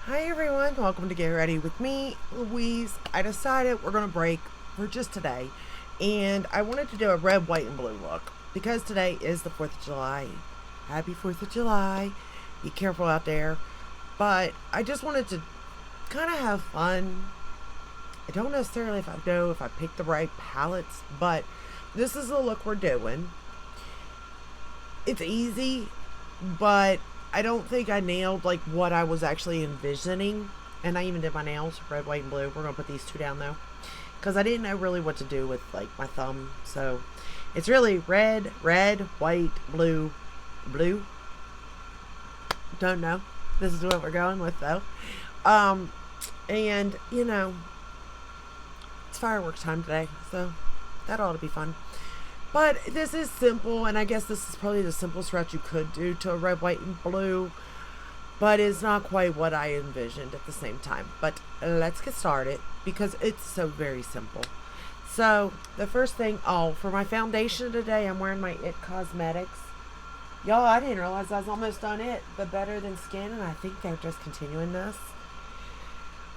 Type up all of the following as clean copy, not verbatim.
Hi everyone, welcome to Get Ready with me, Louise. I decided we're going to break for just today, and I wanted to do a red, white, and blue look because today is the 4th of July. Happy 4th of July. Be careful out there. But I just wanted to kind of have fun. I don't necessarily know if I picked the right palettes, but this is the look we're doing. It's easy, but I don't think I nailed like what I was actually envisioning. And I even did my nails, red, white, and blue. We're gonna put these two down though, because I didn't know really what to do with like my thumb. So it's really red, red, white, blue, blue. Don't know. This is what we're going with though. Um, and it's fireworks time today, so that ought to be fun. But this is simple, and I guess this is probably the simplest route you could do to a red, white, and blue. But it's not quite what I envisioned at the same time. But let's get started because it's so very simple. So the first thing, for my foundation today, I'm wearing my It Cosmetics. Y'all, I didn't realize I was almost done it, but Better Than Skin, and I think they're just continuing this.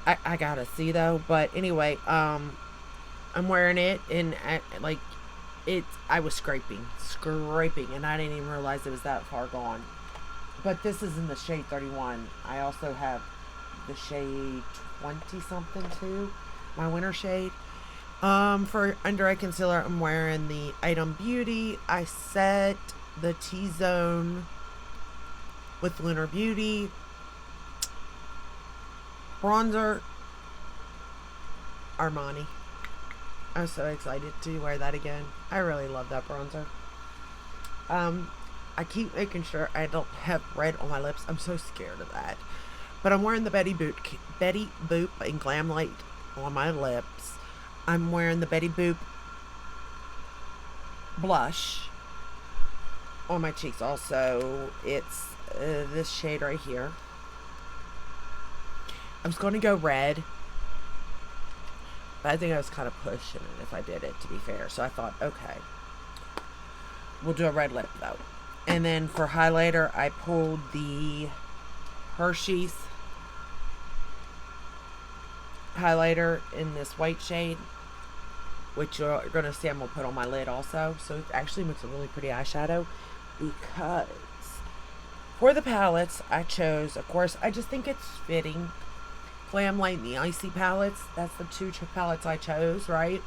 I gotta see though, but anyway, I'm wearing it, and I was scraping, and I didn't even realize it was that far gone. But this is in the shade 31. I also have the shade 20 something too, my winter shade. For under eye concealer, I'm wearing the Item Beauty. I set the T-Zone with Lunar Beauty. Bronzer, Armani. I'm so excited to wear that again. I really love that bronzer. I keep making sure I don't have red on my lips. I'm so scared of that. But I'm wearing the Betty Boop in Glam Light on my lips. I'm wearing the Betty Boop blush on my cheeks. Also, it's this shade right here. I was going to go red, but I think I was kind of pushing it if I did it, to be fair. So I thought, okay, we'll do a red lip though. And then for highlighter, I pulled the Hershey's highlighter in this white shade, which you're going to see I'm going to put on my lid also. So it actually makes a really pretty eyeshadow. Because for the palettes I chose, of course, I just think it's fitting. Glam Light and the Icy palettes. That's the two palettes I chose, right?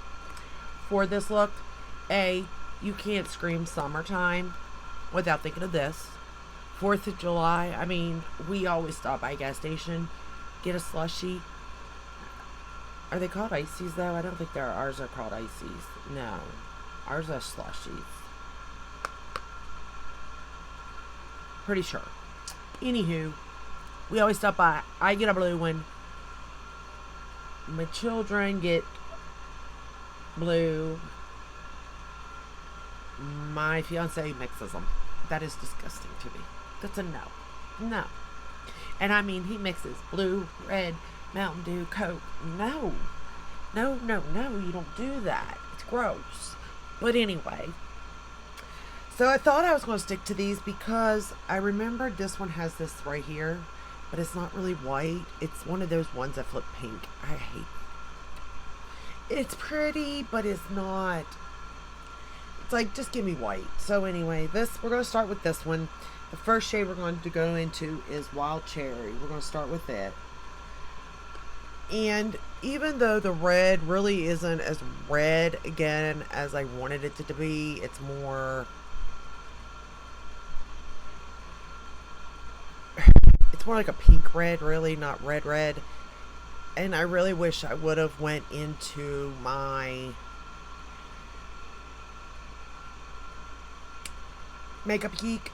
For this look. You can't scream summertime without thinking of this. 4th of July. I mean, we always stop by a gas station, get a slushie. Are they called ices though? I don't think ours are called ices. No. Ours are slushies. Pretty sure. Anywho, we always stop by. I get a blue one. My children get blue. My fiance mixes them. That is disgusting to me. That's a no. No. And I mean, he mixes blue, red, Mountain Dew, Coke. No. No, no, no. You don't do that. It's gross. But anyway. So I thought I was going to stick to these because I remembered this one has this right here. But it's not really white. It's one of those ones that flip pink. I hate. It's pretty, but it's not. It's like, just give me white. So anyway, we're going to start with this one. The first shade we're going to go into is Wild Cherry. We're going to start with it. And even though the red really isn't as red again as I wanted it to be, it's more... It's more like a pink red, really, not red red. And I really wish I would have went into my Makeup Geek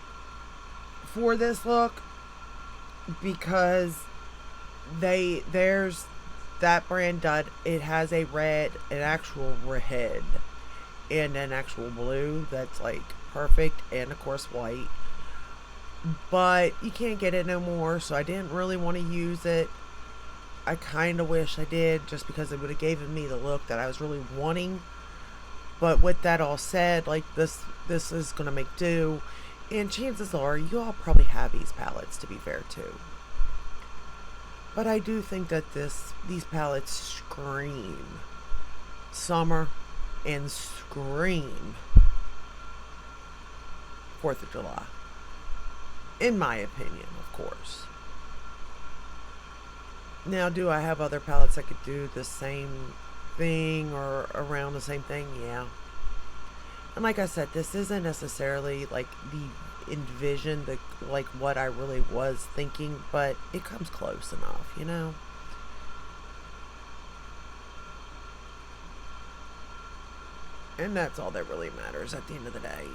for this look, because there's that brand done. It has a red, an actual red, and an actual blue that's like perfect, and of course white. But you can't get it no more, so I didn't really want to use it. I kind of wish I did, just because it would have given me the look that I was really wanting. But with that all said, like this is gonna make do, and chances are you all probably have these palettes, to be fair too. But I do think that these palettes scream summer and scream 4th of July. In my opinion, of course. Now, do I have other palettes that could do the same thing or around the same thing? Yeah. And like I said, this isn't necessarily like the envision, like what I really was thinking, but it comes close enough, you know? And that's all that really matters at the end of the day.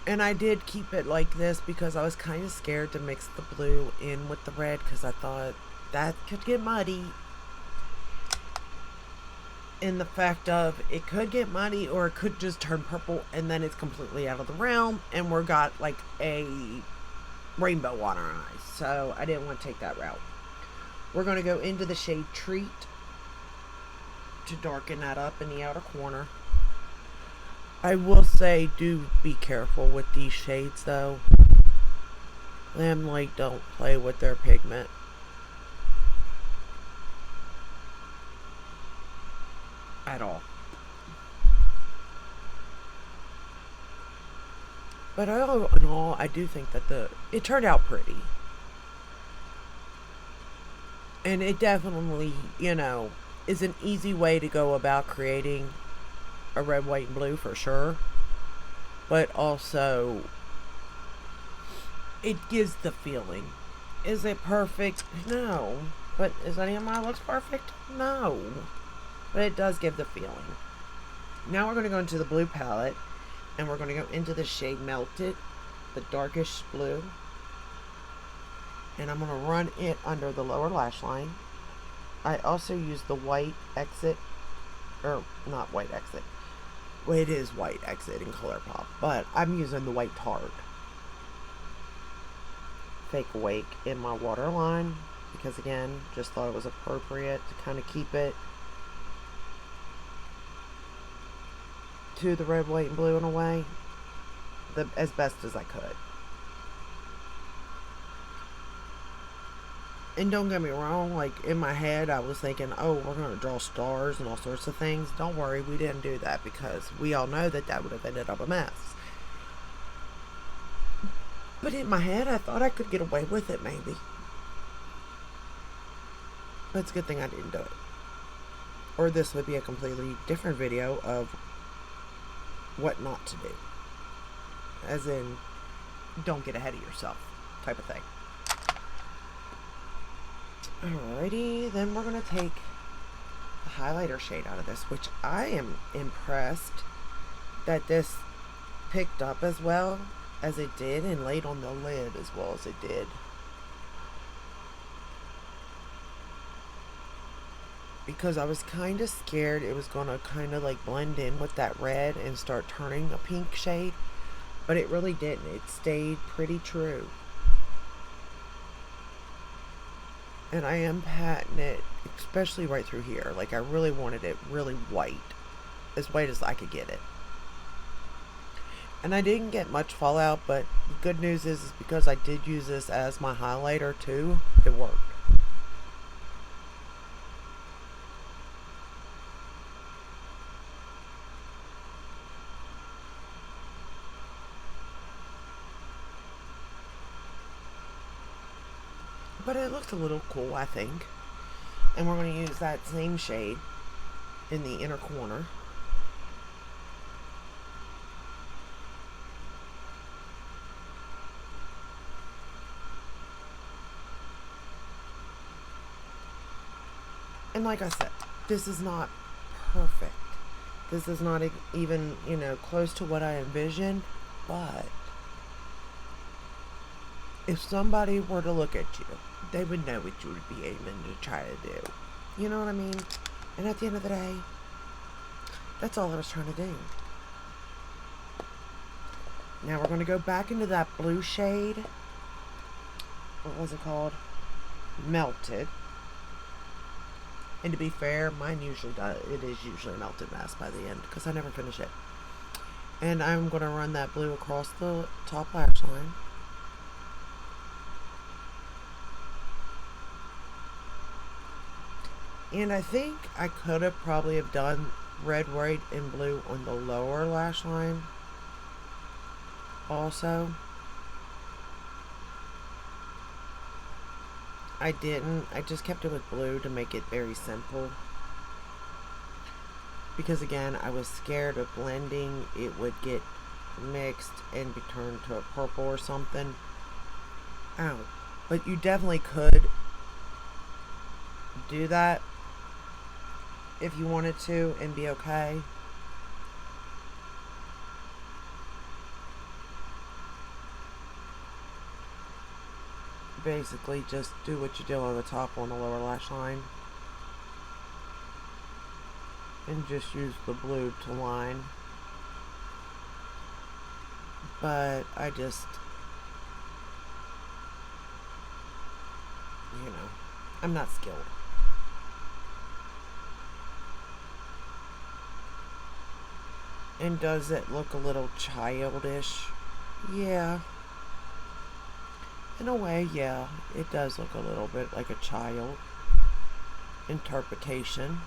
And I did keep it like this because I was kind of scared to mix the blue in with the red because I thought that could get muddy. In the fact of it could get muddy or it could just turn purple and then it's completely out of the realm and we're got like a rainbow on our eyes. So I didn't want to take that route. We're going to go into the shade Treat to darken that up in the outer corner. I will say, do be careful with these shades though. Them like don't play with their pigment. At all. But all in all, I do think that it turned out pretty. And it definitely, you know, is an easy way to go about creating a red, white, and blue for sure. But also, it gives the feeling. Is it perfect? No. But is any of my looks perfect? No. But it does give the feeling. Now we're going to go into the blue palette. And we're going to go into the shade Melted. The darkish blue. And I'm going to run it under the lower lash line. I also use the white exit. Or, not white exit. Well, it is white exit in ColourPop. But I'm using the white Tarte. Fake Awake in my waterline. Because again, just thought it was appropriate to kind of keep it to the red, white, and blue in a way. As best as I could. And don't get me wrong, like in my head I was thinking, oh, we're going to draw stars and all sorts of things. Don't worry, we didn't do that because we all know that would have ended up a mess. But in my head I thought I could get away with it maybe. But it's a good thing I didn't do it. Or this would be a completely different video of what not to do. As in, don't get ahead of yourself type of thing. Alrighty, then we're going to take the highlighter shade out of this, which I am impressed that this picked up as well as it did and laid on the lid as well as it did. Because I was kind of scared it was going to kind of like blend in with that red and start turning a pink shade. But it really didn't. It stayed pretty true. And I am patting it, especially right through here. Like I really wanted it really white. As white as I could get it. And I didn't get much fallout, but the good news is because I did use this as my highlighter too, it worked. But it looked a little cool, I think. And we're going to use that same shade in the inner corner. And like I said, this is not perfect. This is not even, you know, close to what I envisioned. But if somebody were to look at you, they would know what you would be aiming to try to do. You know what I mean? And at the end of the day, that's all I was trying to do. Now we're going to go back into that blue shade. What was it called? Melted. And to be fair, mine usually does. It is usually a melted mess by the end because I never finish it. And I'm going to run that blue across the top lash line. And I think I could have probably have done red, white, and blue on the lower lash line also. I didn't. I just kept it with blue to make it very simple. Because again, I was scared of blending. It would get mixed and be turned to a purple or something. Ow. But you definitely could do that if you wanted to and be okay. Basically, just do what you do on the top on the lower lash line. And just use the blue to line. But I just, I'm not skilled. And does it look a little childish? Yeah. In a way, yeah. It does look a little bit like a child interpretation.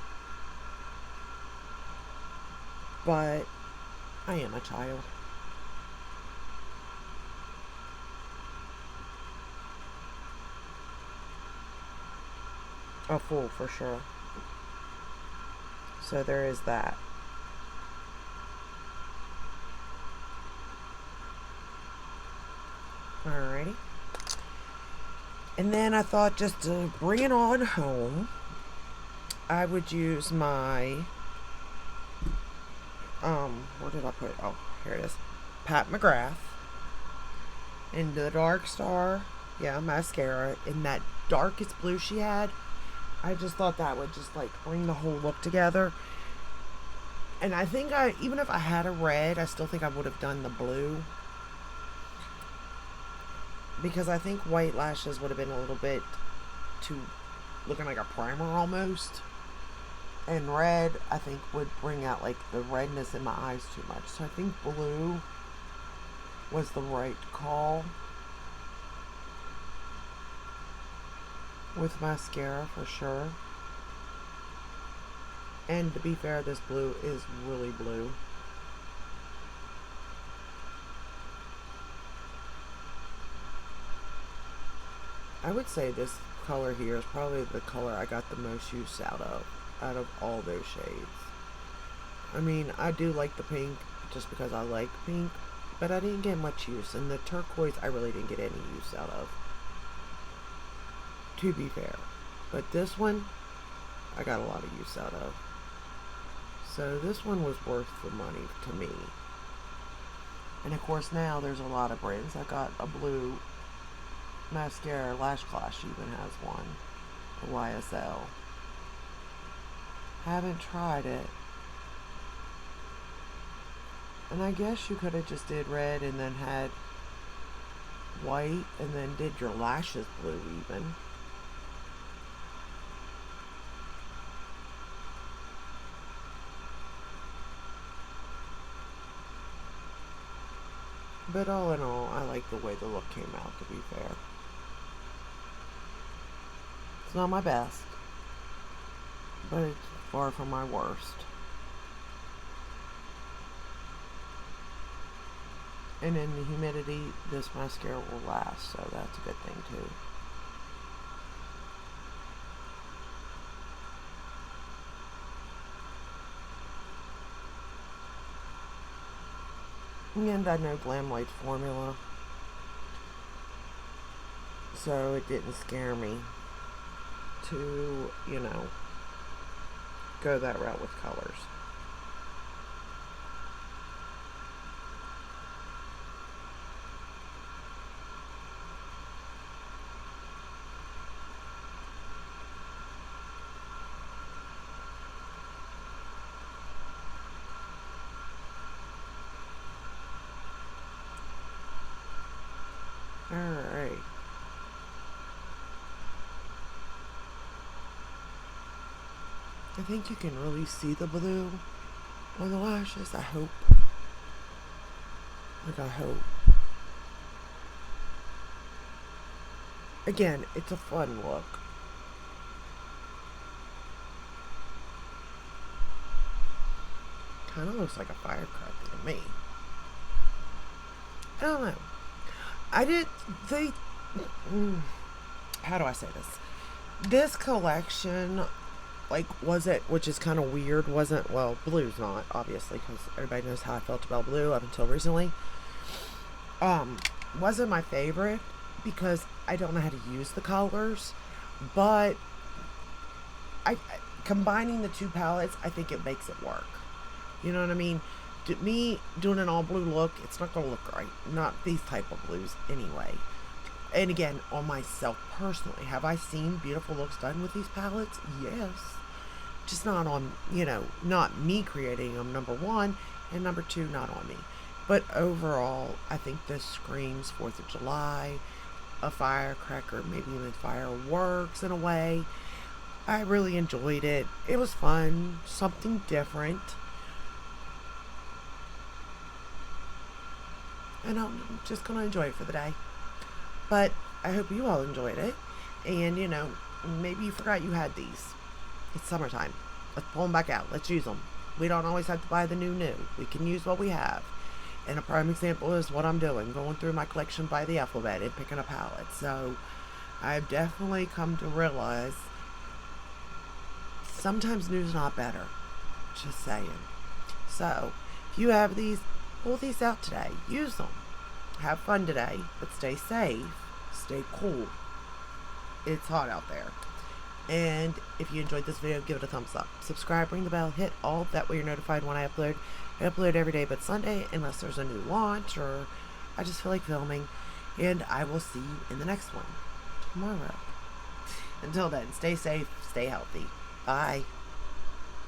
But I am a child. A fool for sure. So there is that. Alrighty. And then I thought just to bring it on home, I would use my, where did I put it? Oh, here it is. Pat McGrath. And the Dark Star, mascara. In that darkest blue she had. I just thought that would just like bring the whole look together. And I think even if I had a red, I still think I would have done the blue. Because I think white lashes would have been a little bit too, looking like a primer almost. And red, I think, would bring out like the redness in my eyes too much. So I think blue was the right call with mascara for sure. And to be fair, this blue is really blue. I would say this color here is probably the color I got the most use out of all those shades. I mean, I do like the pink just because I like pink, but I didn't get much use. And the turquoise, I really didn't get any use out of, to be fair. But this one, I got a lot of use out of. So this one was worth the money to me. And of course now there's a lot of brands. I got a blue mascara. Lash Clash even has one. A YSL. Haven't tried it. And I guess you could have just did red and then had white and then did your lashes blue even. But all in all, I like the way the look came out, to be fair. It's not my best, but it's far from my worst. And in the humidity, this mascara will last, so that's a good thing too. And I know Glamlight's formula, so it didn't scare me to, go that route with colors. Alright. I think you can really see the blue on the lashes, I hope. I hope. Again, it's a fun look. Kind of looks like a firecracker to me. I don't know. I did. They. How do I say this? This collection, like, was it, which is kind of weird, wasn't, well, blue's not, obviously, because everybody knows how I felt about blue up until recently. Wasn't my favorite because I don't know how to use the colors, but combining the two palettes, I think it makes it work. You know what I mean? Me doing an all blue look, it's not going to look right. Not these type of blues anyway. And again, on myself personally, have I seen beautiful looks done with these palettes? Yes. Just not on, not me creating them, number one, and number two, not on me. But overall, I think this screams 4th of July, a firecracker, maybe even fireworks in a way. I really enjoyed it. It was fun, something different. And I'm just going to enjoy it for the day. But I hope you all enjoyed it. And, maybe you forgot you had these. It's summertime. Let's pull them back out. Let's use them. We don't always have to buy the new. We can use what we have. And a prime example is what I'm doing. Going through my collection by the alphabet and picking a palette. So I've definitely come to realize sometimes new's not better. Just saying. So if you have these, pull these out today. Use them. Have fun today. But stay safe. Stay cool. It's hot out there. And if you enjoyed this video, give it a thumbs up. Subscribe, ring the bell, hit all. That way you're notified when I upload. I upload every day but Sunday, unless there's a new launch or I just feel like filming. And I will see you in the next one tomorrow. Until then, stay safe, stay healthy. Bye.